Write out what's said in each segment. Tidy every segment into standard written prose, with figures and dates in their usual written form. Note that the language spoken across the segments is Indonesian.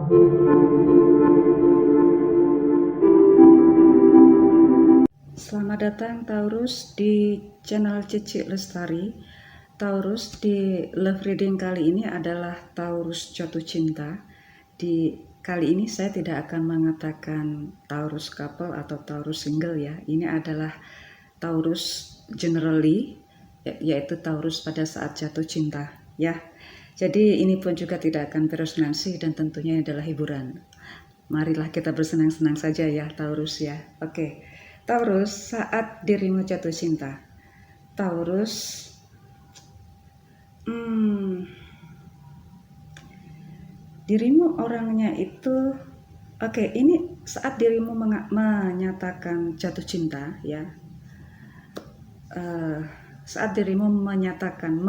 Selamat datang Taurus di channel Cici Lestari. Taurus, di love reading kali ini adalah Taurus jatuh cinta. Di kali ini saya tidak akan mengatakan Taurus couple atau Taurus single ya. Ini adalah Taurus generally, yaitu Taurus pada saat jatuh cinta ya. Jadi ini pun juga tidak akan beresonansi dan tentunya adalah hiburan. Marilah kita bersenang-senang saja ya Taurus ya. Oke. Taurus, saat dirimu jatuh cinta. Taurus, dirimu orangnya itu, oke, ini saat dirimu menyatakan jatuh cinta ya. Saat dirimu menyatakan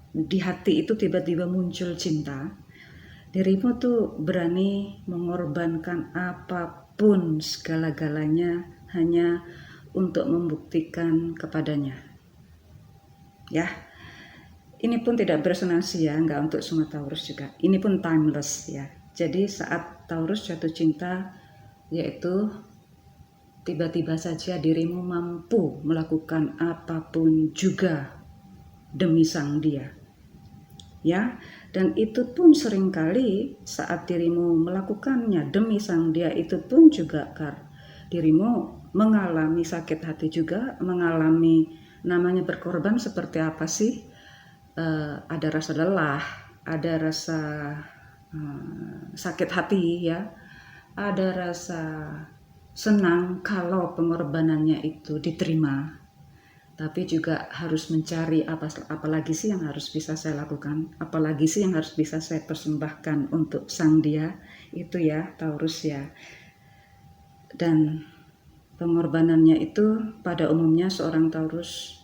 di hati itu tiba-tiba muncul cinta, dirimu tuh berani mengorbankan apapun segala-galanya hanya untuk membuktikan kepadanya ya. Ini pun tidak beresonansi ya, nggak untuk semua Taurus juga, ini pun timeless ya. Jadi saat Taurus jatuh cinta, yaitu tiba-tiba saja dirimu mampu melakukan apapun juga demi sang dia ya. Dan itu pun seringkali saat dirimu melakukannya demi sang dia, itu pun juga dirimu mengalami sakit hati juga, mengalami namanya berkorban seperti apa sih. Ada rasa lelah, ada rasa sakit hati ya, ada rasa senang kalau pengorbanannya itu diterima. Tapi juga harus mencari apalagi sih yang harus bisa saya lakukan, apalagi sih yang harus bisa saya persembahkan untuk sang dia, itu ya Taurus ya. Dan pengorbanannya itu pada umumnya seorang Taurus,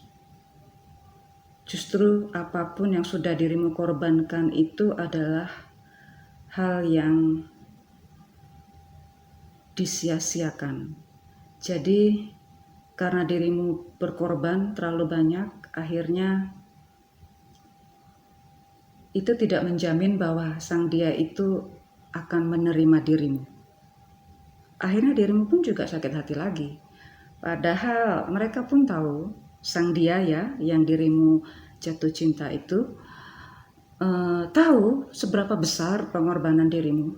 justru apapun yang sudah dirimu korbankan itu adalah hal yang disia-siakan. Jadi karena dirimu berkorban terlalu banyak, akhirnya itu tidak menjamin bahwa sang dia itu akan menerima dirimu. Akhirnya dirimu pun juga sakit hati lagi. Padahal mereka pun tahu, sang dia ya, yang dirimu jatuh cinta itu, tahu seberapa besar pengorbanan dirimu.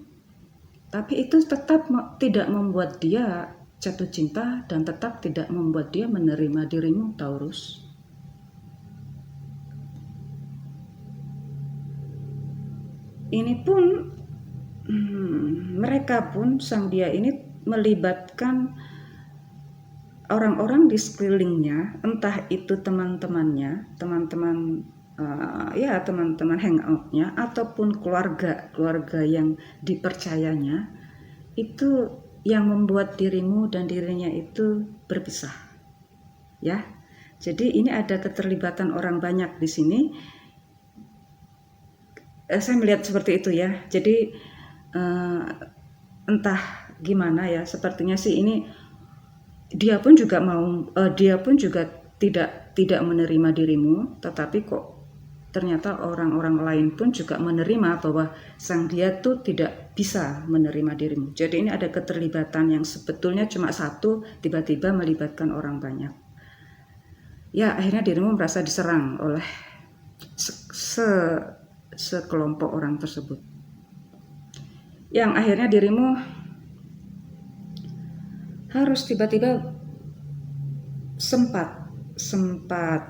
Tapi itu tetap tidak membuat dia jatuh cinta dan tetap tidak membuat dia menerima dirimu Taurus. Ini pun mereka pun sang dia ini melibatkan orang-orang di sekelilingnya, entah itu teman-temannya, teman-teman hangoutnya, ataupun keluarga yang dipercayanya, itu yang membuat dirimu dan dirinya itu berpisah ya. Jadi ini ada keterlibatan orang banyak di sini. Saya melihat seperti itu ya. Jadi entah gimana ya, sepertinya sih ini dia pun juga tidak menerima dirimu, tetapi kok ternyata orang-orang lain pun juga menerima bahwa sang dia tuh tidak bisa menerima dirimu. Jadi ini ada keterlibatan yang sebetulnya cuma satu, tiba-tiba melibatkan orang banyak. Ya, akhirnya dirimu merasa diserang oleh sekelompok orang tersebut. Yang akhirnya dirimu harus tiba-tiba sempat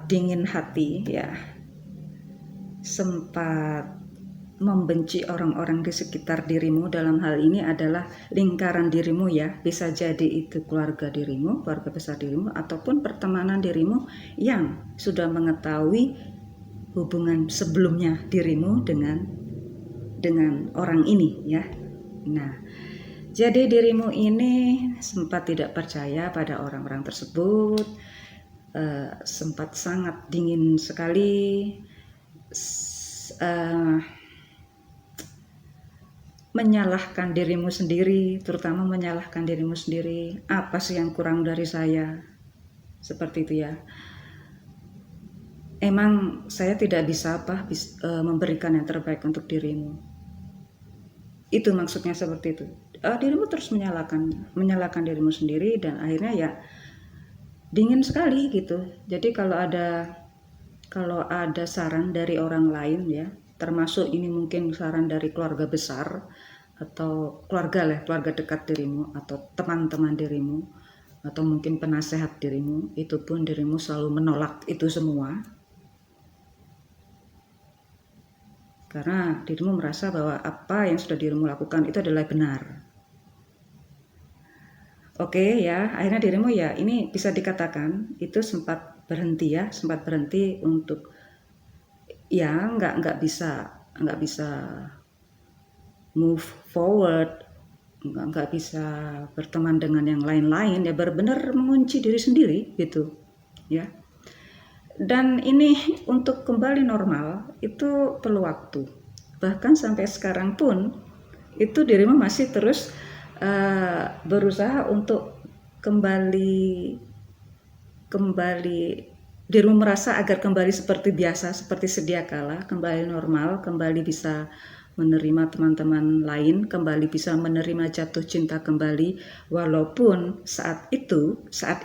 dingin hati ya, sempat membenci orang-orang di sekitar dirimu. Dalam hal ini adalah lingkaran dirimu ya, bisa jadi itu keluarga dirimu, keluarga besar dirimu, ataupun pertemanan dirimu yang sudah mengetahui hubungan sebelumnya dirimu dengan orang ini ya. Nah, jadi dirimu ini sempat tidak percaya pada orang-orang tersebut, sempat sangat dingin sekali, menyalahkan dirimu sendiri, terutama menyalahkan dirimu sendiri. Apa sih yang kurang dari saya? Seperti itu ya. Emang saya tidak bisa memberikan yang terbaik untuk dirimu. Itu maksudnya seperti itu. Dirimu terus menyalahkan dirimu sendiri, dan akhirnya ya dingin sekali gitu. Jadi kalau ada saran dari orang lain ya, termasuk ini mungkin saran dari keluarga besar atau keluarga dekat dirimu atau teman-teman dirimu atau mungkin penasehat dirimu, itu pun dirimu selalu menolak itu semua karena dirimu merasa bahwa apa yang sudah dirimu lakukan itu adalah benar. Oke ya, akhirnya dirimu ya ini bisa dikatakan itu sempat berhenti untuk ya nggak bisa move forward, nggak bisa berteman dengan yang lain-lain, ya benar-benar mengunci diri sendiri gitu ya. Dan ini untuk kembali normal itu perlu waktu, bahkan sampai sekarang pun itu dirimu masih terus berusaha untuk kembali dirimu merasa agar kembali seperti biasa, seperti sedia kala, kembali normal, kembali bisa menerima teman-teman lain, kembali bisa menerima jatuh cinta kembali, walaupun saat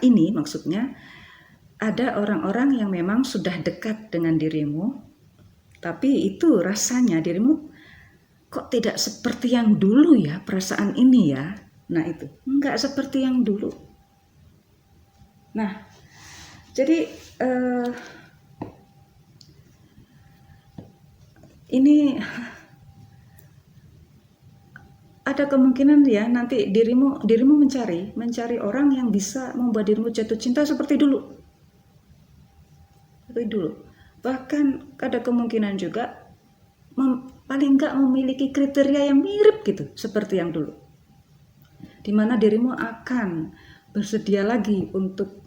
ini maksudnya ada orang-orang yang memang sudah dekat dengan dirimu, tapi itu rasanya dirimu kok tidak seperti yang dulu ya perasaan ini ya. Nah itu, nggak seperti yang dulu. Nah, jadi ini ada kemungkinan ya nanti dirimu mencari orang yang bisa membuat dirimu jatuh cinta seperti dulu. Bahkan ada kemungkinan juga paling nggak memiliki kriteria yang mirip gitu seperti yang dulu, dimana dirimu akan bersedia lagi untuk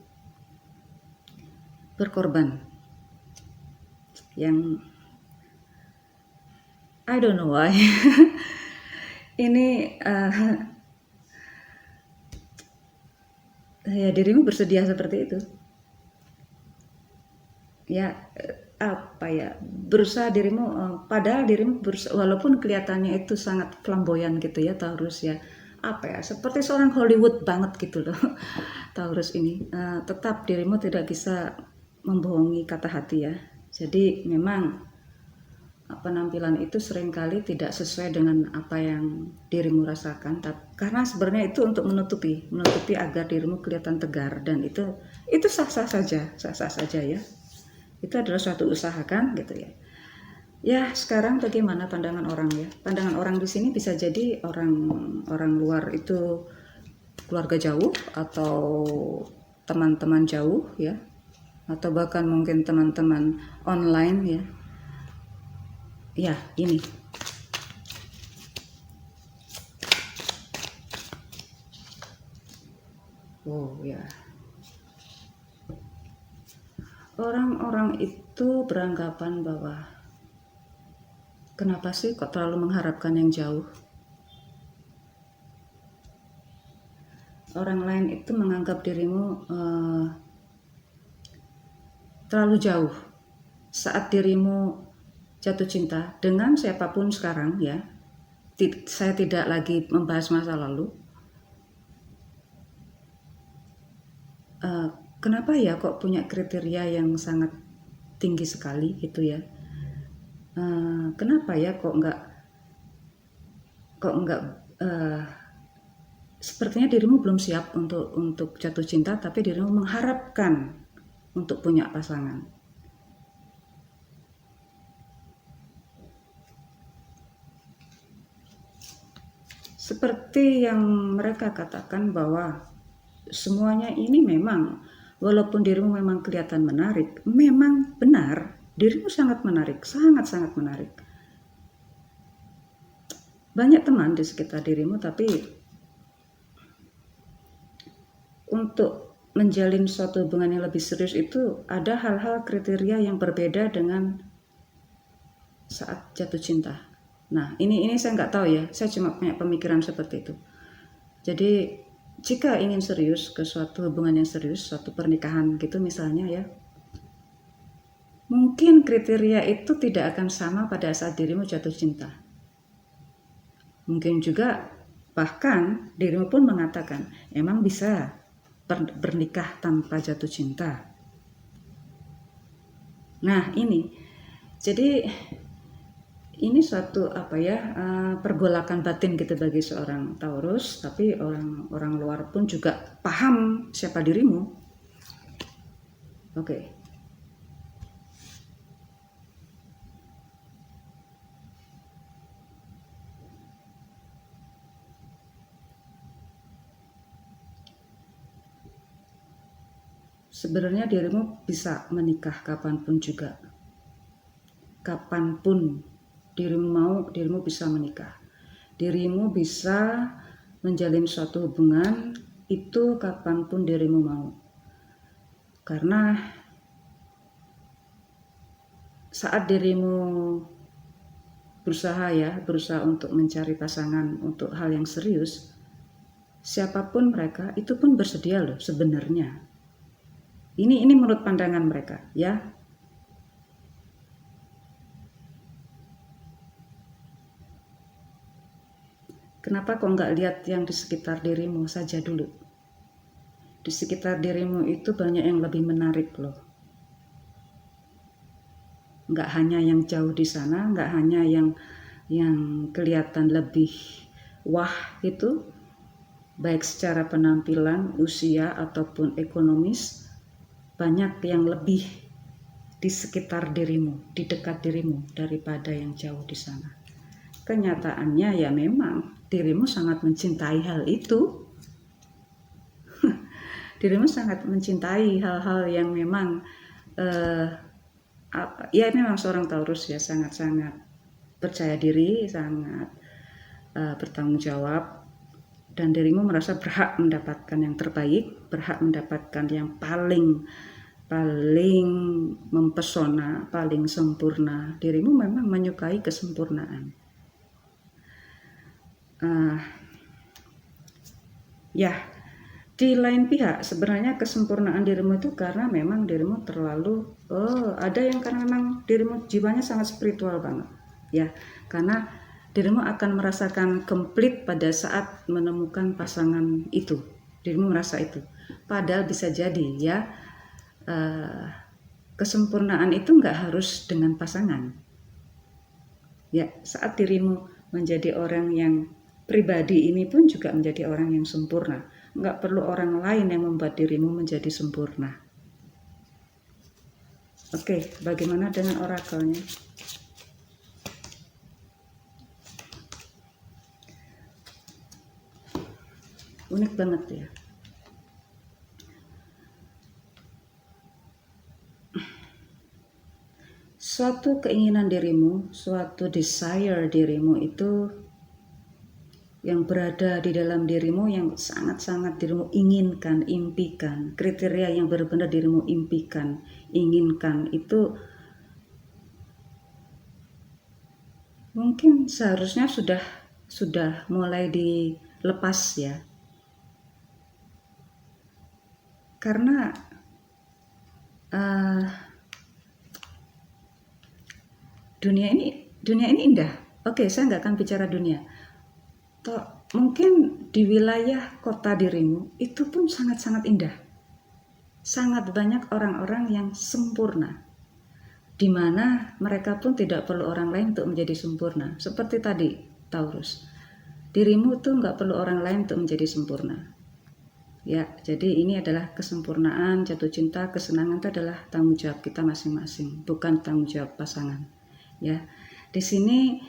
berkorban. Yang I don't know why ini ya dirimu bersedia seperti itu ya, apa ya, berusaha dirimu padahal dirimu walaupun kelihatannya itu sangat flamboyan gitu ya Taurus ya, apa ya, seperti seorang Hollywood banget gitu loh Taurus ini, tetap dirimu tidak bisa membohongi kata hati ya. Jadi memang penampilan itu seringkali tidak sesuai dengan apa yang dirimu rasakan, karena sebenarnya itu untuk menutupi agar dirimu kelihatan tegar, dan itu sah-sah saja ya. Itu adalah suatu usaha kan gitu ya. Ya sekarang bagaimana pandangan orang ya? Pandangan orang di sini bisa jadi orang luar itu keluarga jauh atau teman-teman jauh ya, atau bahkan mungkin teman-teman online ya. Ya ini. Oh ya. Orang-orang itu beranggapan bahwa kenapa sih kok terlalu mengharapkan yang jauh? Orang lain itu menganggap dirimu terlalu jauh saat dirimu jatuh cinta dengan siapapun sekarang ya. Saya tidak lagi membahas masa lalu. Kenapa ya kok punya kriteria yang sangat tinggi sekali gitu ya? Kenapa ya kok enggak sepertinya dirimu belum siap untuk jatuh cinta, tapi dirimu mengharapkan untuk punya pasangan. Seperti yang mereka katakan bahwa semuanya ini memang, walaupun dirimu memang kelihatan menarik, memang benar, dirimu sangat menarik, sangat-sangat menarik. Banyak teman di sekitar dirimu, tapi untuk menjalin suatu hubungan yang lebih serius itu ada hal-hal kriteria yang berbeda dengan saat jatuh cinta. Nah, ini saya nggak tahu ya, saya cuma punya pemikiran seperti itu. Jadi jika ingin serius ke suatu hubungan yang serius, suatu pernikahan gitu misalnya ya, mungkin kriteria itu tidak akan sama pada saat dirimu jatuh cinta. Mungkin juga bahkan dirimu pun mengatakan, emang bisa bernikah tanpa jatuh cinta. Nah ini, jadi ini suatu pergolakan batin gitu bagi seorang Taurus, tapi orang luar pun juga paham siapa dirimu. Oke. Sebenarnya dirimu bisa menikah kapanpun juga. Kapanpun dirimu mau, dirimu bisa menikah. Dirimu bisa menjalin suatu hubungan itu kapanpun dirimu mau. Karena saat dirimu berusaha untuk mencari pasangan untuk hal yang serius, siapapun mereka itu pun bersedia loh sebenarnya. Ini menurut pandangan mereka ya. Kenapa kok nggak lihat yang di sekitar dirimu saja dulu? Di sekitar dirimu itu banyak yang lebih menarik loh. Nggak hanya yang jauh di sana, nggak hanya yang kelihatan lebih wah itu, baik secara penampilan, usia, ataupun ekonomis, banyak yang lebih di sekitar dirimu, di dekat dirimu daripada yang jauh di sana. Kenyataannya ya memang dirimu sangat mencintai hal itu. Dirimu sangat mencintai hal-hal yang memang memang seorang Taurus ya sangat-sangat percaya diri, sangat bertanggung jawab, dan dirimu merasa berhak mendapatkan yang terbaik, berhak mendapatkan yang paling mempesona, paling sempurna. Dirimu memang menyukai kesempurnaan. Di lain pihak sebenarnya kesempurnaan dirimu itu karena memang dirimu terlalu ada yang karena memang dirimu jiwanya sangat spiritual banget ya, karena dirimu akan merasakan komplit pada saat menemukan pasangan itu. Dirimu merasa itu, padahal bisa jadi ya kesempurnaan itu nggak harus dengan pasangan ya. Saat dirimu menjadi orang yang pribadi ini pun juga menjadi orang yang sempurna. Nggak perlu orang lain yang membuat dirimu menjadi sempurna. Oke, bagaimana dengan orakelnya? Unik banget ya. Suatu keinginan dirimu, suatu desire dirimu itu yang berada di dalam dirimu, yang sangat-sangat dirimu inginkan, impikan, kriteria yang benar-benar dirimu impikan, inginkan itu mungkin seharusnya sudah mulai dilepas ya. Karena dunia ini indah. Oke, saya nggak akan bicara dunia. Mungkin di wilayah kota dirimu itu pun sangat-sangat indah. Sangat banyak orang-orang yang sempurna, di mana mereka pun tidak perlu orang lain untuk menjadi sempurna. Seperti tadi, Taurus, dirimu tuh nggak perlu orang lain untuk menjadi sempurna. Ya, jadi ini adalah kesempurnaan, jatuh cinta, kesenangan itu adalah tanggung jawab kita masing-masing, bukan tanggung jawab pasangan. Ya, di sini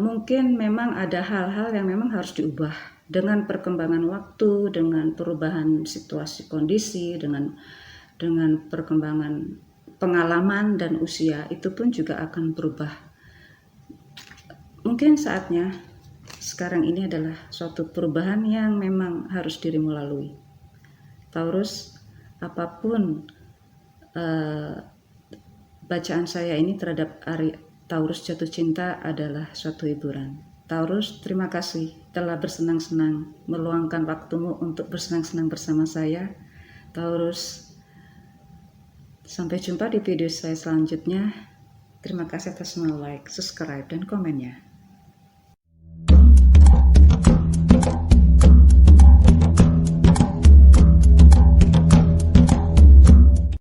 mungkin memang ada hal-hal yang memang harus diubah dengan perkembangan waktu, dengan perubahan situasi kondisi, dengan perkembangan pengalaman dan usia, itu pun juga akan berubah. Mungkin saatnya sekarang ini adalah suatu perubahan yang memang harus dirimu lalui. Taurus, apapun bacaan saya ini terhadap Taurus jatuh cinta adalah suatu hiburan. Taurus, terima kasih telah bersenang-senang meluangkan waktumu untuk bersenang-senang bersama saya. Taurus, sampai jumpa di video saya selanjutnya. Terima kasih atas semua like, subscribe, dan komennya.